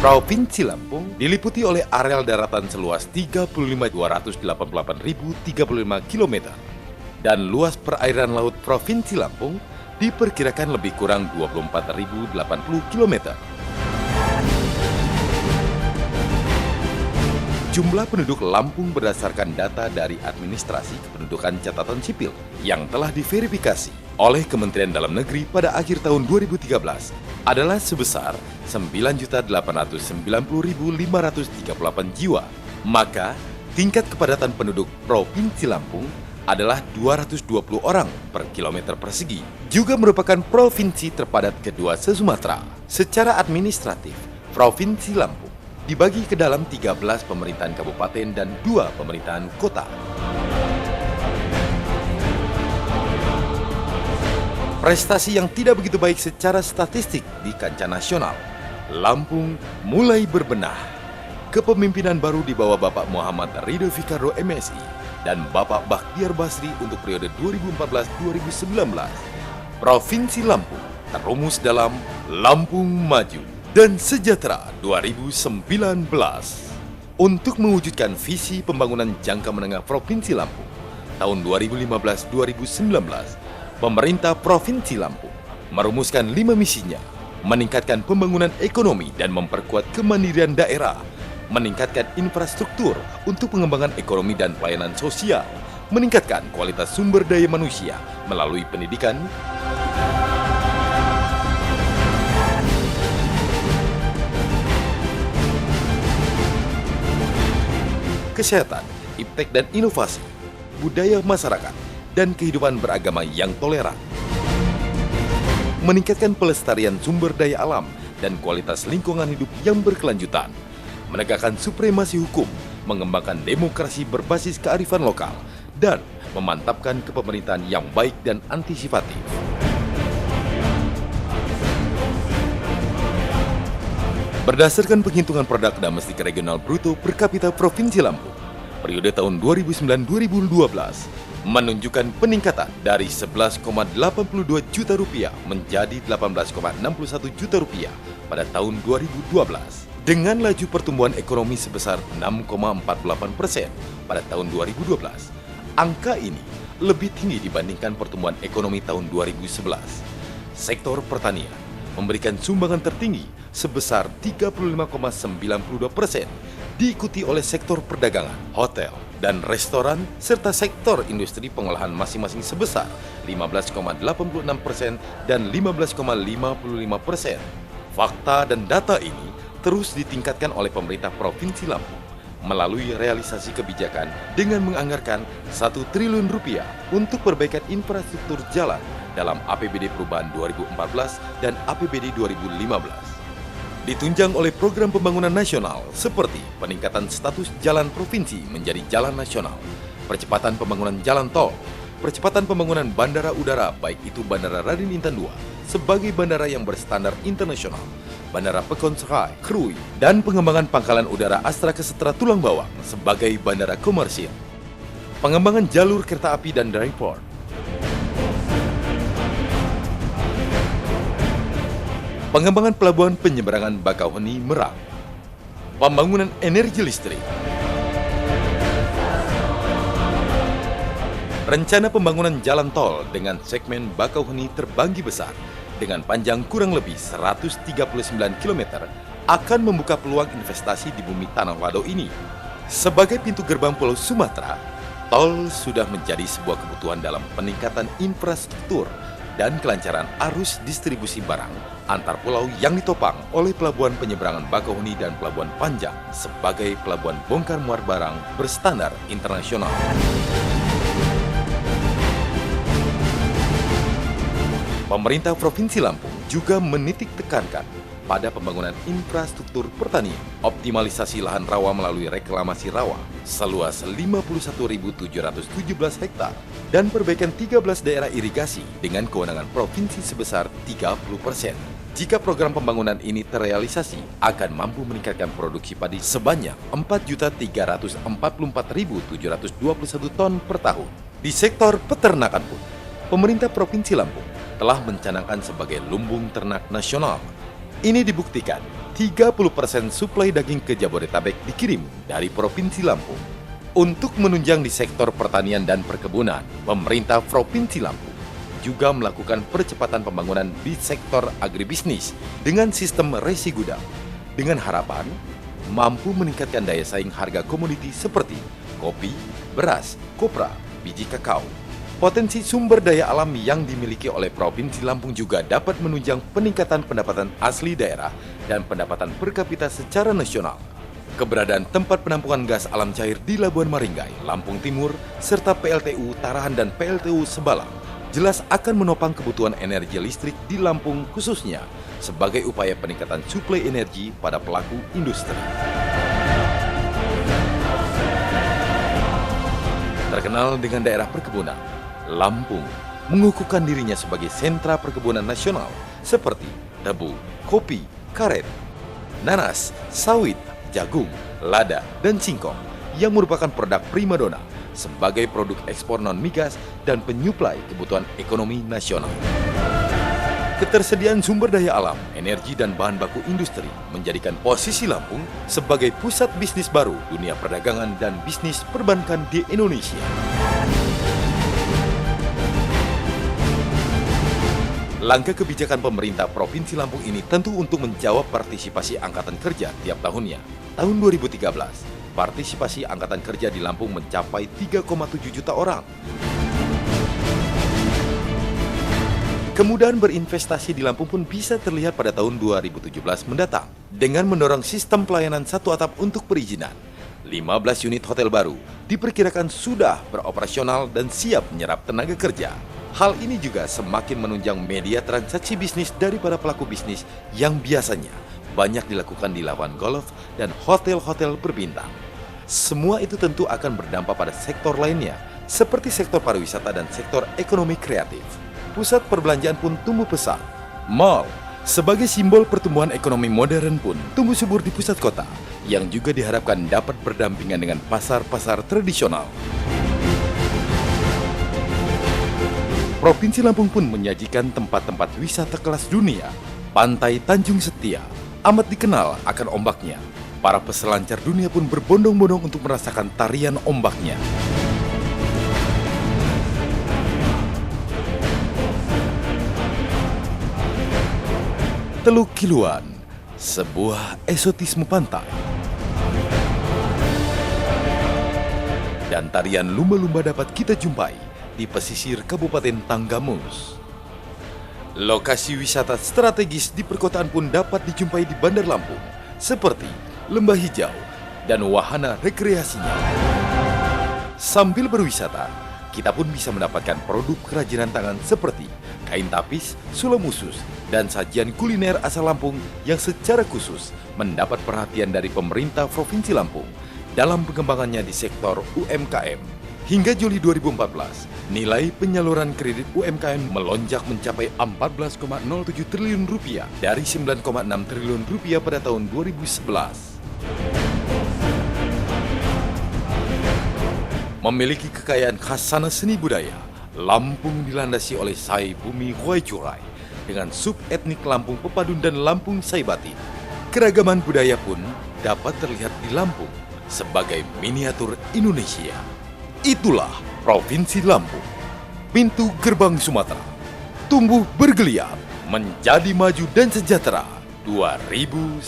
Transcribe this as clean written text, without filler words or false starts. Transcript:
Provinsi Lampung diliputi oleh areal daratan seluas 35.288.035 km dan luas perairan laut Provinsi Lampung diperkirakan lebih kurang 24.080 km. Jumlah penduduk Lampung berdasarkan data dari Administrasi Kependudukan Catatan Sipil yang telah diverifikasi oleh Kementerian Dalam Negeri pada akhir tahun 2013 adalah sebesar 9.890.538 jiwa. Maka, tingkat kepadatan penduduk Provinsi Lampung adalah 220 orang per kilometer persegi. Juga merupakan provinsi terpadat kedua se-Sumatera. Secara administratif, Provinsi Lampung dibagi ke dalam 13 pemerintahan kabupaten dan 2 pemerintahan kota. Prestasi yang tidak begitu baik secara statistik di kancah nasional, Lampung mulai berbenah. Kepemimpinan baru di bawah Bapak Muhammad Ridho Fikardo MSI dan Bapak Bakhtiar Basri untuk periode 2014-2019. Provinsi Lampung terumus dalam Lampung Maju dan Sejahtera 2019. Untuk mewujudkan visi pembangunan jangka menengah Provinsi Lampung tahun 2015-2019, pemerintah Provinsi Lampung merumuskan 5 misinya: meningkatkan pembangunan ekonomi dan memperkuat kemandirian daerah, meningkatkan infrastruktur untuk pengembangan ekonomi dan pelayanan sosial, meningkatkan kualitas sumber daya manusia melalui pendidikan, kesehatan, iptek dan inovasi, budaya masyarakat, dan kehidupan beragama yang toleran. Meningkatkan pelestarian sumber daya alam dan kualitas lingkungan hidup yang berkelanjutan. Menegakkan supremasi hukum, mengembangkan demokrasi berbasis kearifan lokal, dan memantapkan kepemerintahan yang baik dan antisipatif. Berdasarkan penghitungan produk domestik regional bruto per kapita Provinsi Lampung, periode tahun 2009-2012 menunjukkan peningkatan dari 11,82 juta rupiah menjadi 18,61 juta rupiah pada tahun 2012, dengan laju pertumbuhan ekonomi sebesar 6,48% pada tahun 2012. Angka ini lebih tinggi dibandingkan pertumbuhan ekonomi tahun 2011. Sektor pertanian memberikan sumbangan tertinggi sebesar 35,92%, diikuti oleh sektor perdagangan, hotel, dan restoran, serta sektor industri pengolahan masing-masing sebesar 15,86% dan 15,55%. Fakta dan data ini terus ditingkatkan oleh pemerintah Provinsi Lampung melalui realisasi kebijakan dengan menganggarkan 1 triliun rupiah untuk perbaikan infrastruktur jalan dalam APBD Perubahan 2014 dan APBD 2015. Ditunjang oleh program pembangunan nasional seperti peningkatan status jalan provinsi menjadi jalan nasional, percepatan pembangunan jalan tol, percepatan pembangunan bandara udara baik itu Bandara Raden Intan II sebagai bandara yang berstandar internasional, Bandara Pekon Sekai, Krui, dan pengembangan pangkalan udara Astra Kesetera Tulang Bawang sebagai bandara komersil. Pengembangan jalur kereta api dan dry port, pengembangan pelabuhan penyeberangan Bakauheni Merak, pembangunan energi listrik, rencana pembangunan jalan tol dengan segmen Bakauheni Terbanggi Besar dengan panjang kurang lebih 139 km akan membuka peluang investasi di bumi Tanah Wado ini. Sebagai pintu gerbang Pulau Sumatera, tol sudah menjadi sebuah kebutuhan dalam peningkatan infrastruktur dan kelancaran arus distribusi barang antar pulau yang ditopang oleh Pelabuhan Penyeberangan Bakauheni dan Pelabuhan Panjang sebagai pelabuhan bongkar muat barang berstandar internasional. Pemerintah Provinsi Lampung juga menitik tekankan pada pembangunan infrastruktur pertanian, optimalisasi lahan rawa melalui reklamasi rawa seluas 51.717 hektar, dan perbaikan 13 daerah irigasi dengan kewenangan provinsi sebesar 30%. Jika program pembangunan ini terrealisasi, akan mampu meningkatkan produksi padi sebanyak 4.344.721 ton per tahun. Di sektor peternakan pun, pemerintah Provinsi Lampung telah mencanangkan sebagai lumbung ternak nasional. Ini dibuktikan 30% suplai daging ke Jabodetabek dikirim dari Provinsi Lampung. Untuk menunjang di sektor pertanian dan perkebunan, pemerintah Provinsi Lampung juga melakukan percepatan pembangunan di sektor agribisnis dengan sistem resi gudang, dengan harapan mampu meningkatkan daya saing harga komoditi seperti kopi, beras, kopra, biji kakao. Potensi sumber daya alam yang dimiliki oleh Provinsi Lampung juga dapat menunjang peningkatan pendapatan asli daerah dan pendapatan per kapita secara nasional. Keberadaan tempat penampungan gas alam cair di Labuan Maringgai, Lampung Timur, serta PLTU Tarahan dan PLTU Sebalang jelas akan menopang kebutuhan energi listrik di Lampung khususnya sebagai upaya peningkatan suplai energi pada pelaku industri. Terkenal dengan daerah perkebunan, Lampung mengukuhkan dirinya sebagai sentra perkebunan nasional seperti tebu, kopi, karet, nanas, sawit, jagung, lada, dan singkong yang merupakan produk primadona sebagai produk ekspor non-migas dan penyuplai kebutuhan ekonomi nasional. Ketersediaan sumber daya alam, energi, dan bahan baku industri menjadikan posisi Lampung sebagai pusat bisnis baru dunia perdagangan dan bisnis perbankan di Indonesia. Langkah kebijakan pemerintah Provinsi Lampung ini tentu untuk menjawab partisipasi angkatan kerja tiap tahunnya. Tahun 2013, partisipasi angkatan kerja di Lampung mencapai 3,7 juta orang. Kemudahan berinvestasi di Lampung pun bisa terlihat pada tahun 2017 mendatang dengan mendorong sistem pelayanan satu atap untuk perizinan. 15 unit hotel baru diperkirakan sudah beroperasional dan siap menyerap tenaga kerja. Hal ini juga semakin menunjang media transaksi bisnis dari para pelaku bisnis yang biasanya banyak dilakukan di lapangan golf dan hotel-hotel berbintang. Semua itu tentu akan berdampak pada sektor lainnya, seperti sektor pariwisata dan sektor ekonomi kreatif. Pusat perbelanjaan pun tumbuh pesat. Mall, sebagai simbol pertumbuhan ekonomi modern pun tumbuh subur di pusat kota, yang juga diharapkan dapat berdampingan dengan pasar-pasar tradisional. Provinsi Lampung pun menyajikan tempat-tempat wisata kelas dunia. Pantai Tanjung Setia amat dikenal akan ombaknya. Para peselancar dunia pun berbondong-bondong untuk merasakan tarian ombaknya. Teluk Kiluan, sebuah esotisme pantai. Dan tarian lumba-lumba dapat kita jumpai di pesisir Kabupaten Tanggamus. Lokasi wisata strategis di perkotaan pun dapat dijumpai di Bandar Lampung, seperti lembah hijau dan wahana rekreasinya. Sambil berwisata, kita pun bisa mendapatkan produk kerajinan tangan seperti kain tapis, sulam usus, dan sajian kuliner asal Lampung yang secara khusus mendapat perhatian dari pemerintah Provinsi Lampung dalam pengembangannya di sektor UMKM. Hingga Juli 2014, nilai penyaluran kredit UMKM melonjak mencapai 14,07 triliun rupiah dari 9,6 triliun rupiah pada tahun 2011. Memiliki kekayaan khasana seni budaya, Lampung dilandasi oleh Sai Bumi Huay Curai dengan sub-etnik Lampung Pepadun dan Lampung Saibatin. Keragaman budaya pun dapat terlihat di Lampung sebagai miniatur Indonesia. Itulah Provinsi Lampung, pintu gerbang Sumatera, tumbuh bergeliat menjadi maju dan sejahtera 2019.